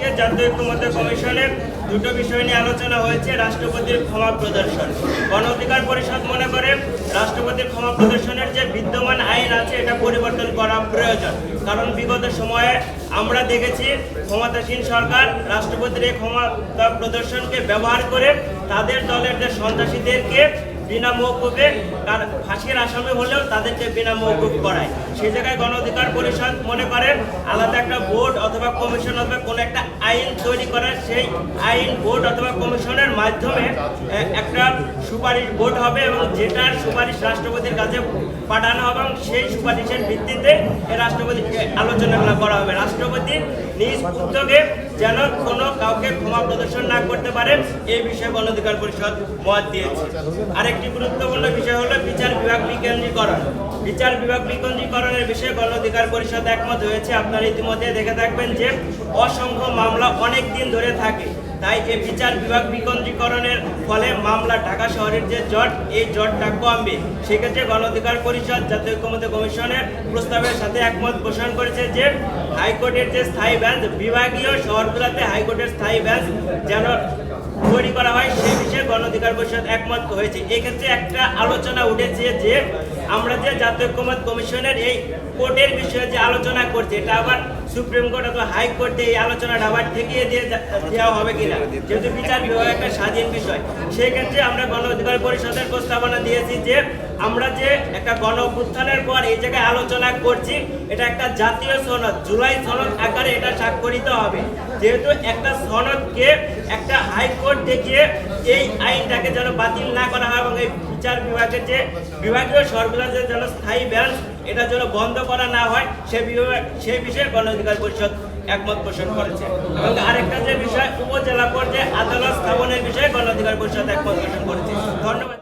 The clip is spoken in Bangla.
আজকে জাতীয় ঐক্যমত্য কমিশনের দুটো বিষয় নিয়ে আলোচনা হয়েছে। রাষ্ট্রপতির ক্ষমা প্রদর্শন। গণ অধিকার পরিষদ মনে করে রাষ্ট্রপতির ক্ষমা প্রদর্শনের যে বিদ্যমান আইন আছে এটা পরিবর্তন করা প্রয়োজন। কারণ বিগত সময়ে আমরা দেখেছি ক্ষমতাসীন সরকার রাষ্ট্রপতির এই ক্ষমতা প্রদর্শনকে ব্যবহার করে তাদের দলের যে সন্ত্রাসীদেরকে বিনা মওকুফে ফাঁসির আসামি হলেও তাদেরকে বিনা মওকুফ করায়। সেই জায়গায় গণ অধিকার পরিষদ মনে করে আলাদা একটা বোর্ড অথবা কমিশন অথবা কোনো একটা আইন তৈরি করা, সেই আইন বোর্ড অথবা কমিশনের মাধ্যমে একটা সুপারিশ বোর্ড হবে এবং যেটার সুপারিশ রাষ্ট্রপতির কাছে পাঠানো হবে এবং সেই সুপারিশের ভিত্তিতে রাষ্ট্রপতিকে আলোচনা করা হবে। রাষ্ট্রপতি নিজ উদ্যোগে যেন কোনো কাউকে ক্ষমা প্রদর্শন না করতে পারে এই বিষয়ে গণ অধিকার পরিষদ মত দিয়েছে। আরেকটি গুরুত্বপূর্ণ বিষয় হলো বিচার বিভাগ বিকেন্দ্রীকরণ। বিচার বিভাগ বিকেন্দ্রীকরণের বিষয়ে গণ অধিকার পরিষদ একমত হয়েছে। আপনারা ইতিমধ্যে দেখে থাকবেন যে অসংখ্য মামলা অনেক দিন ধরে থাকে, তাই এই বিচার বিভাগ বিকেন্দ্রীকরণের ফলে মামলা ঢাকা শহরের যে জট, এই জটটা কমবে। সেক্ষেত্রে গণ অধিকার পরিষদ জাতীয় ঐক্যমত্য কমিশনের প্রস্তাবের সাথে একমত পোষণ করেছে যে হাইকোর্টের যে স্থায়ী বেঞ্চ, বিভাগীয় শহরগুলোতে হাইকোর্টের স্থায়ী বেঞ্চ যেন তৈরি করা হয় সেই বিষয়ে গণ অধিকার পরিষদ একমত হয়েছে। এক্ষেত্রে একটা আলোচনা উঠেছে যে আমরা যে জাতীয় ঐক্যমত্য কমিশনের এই কোর্টের বিষয়ে যে আলোচনা করছি, এটা আবার সুপ্রিম কোর্ট অথবা হাইকোর্টে এই আলোচনাটা আবার ঠেকিয়ে দেওয়া হবে কিনা, যেহেতু বিচার বিভাগ একটা স্বাধীন বিষয়। সেই ক্ষেত্রে আমরা গণ অধিকার পরিষদের প্রস্তাবনা দিয়েছি যে আমরা যে একটা গণ অভ্যুত্থানের পর এই জায়গায় আলোচনা করছি, এটা একটা জাতীয় সনদ, জুলাই সনদ আকারে এটা স্বাক্ষরিত হবে। যেহেতু একটা সনদকে একটা হাইকোর্ট দেখিয়ে এই আইনটাকে যেন বাতিল না করা হয় এবং এই বিচার বিভাগের যে বিভাগীয় শহরগুলোতে যেন স্থায়ী বেঞ্চ এটা যেন বন্ধ করা না হয় সেই বিষয়ে গণ অধিকার পরিষদ একমত পোষণ করেছে। এবং আরেকটা যে বিষয় উপজেলা পর্যায়ে আদালত স্থাপনের বিষয়ে গণ অধিকার পরিষদ একমত পোষণ করেছে। ধন্যবাদ।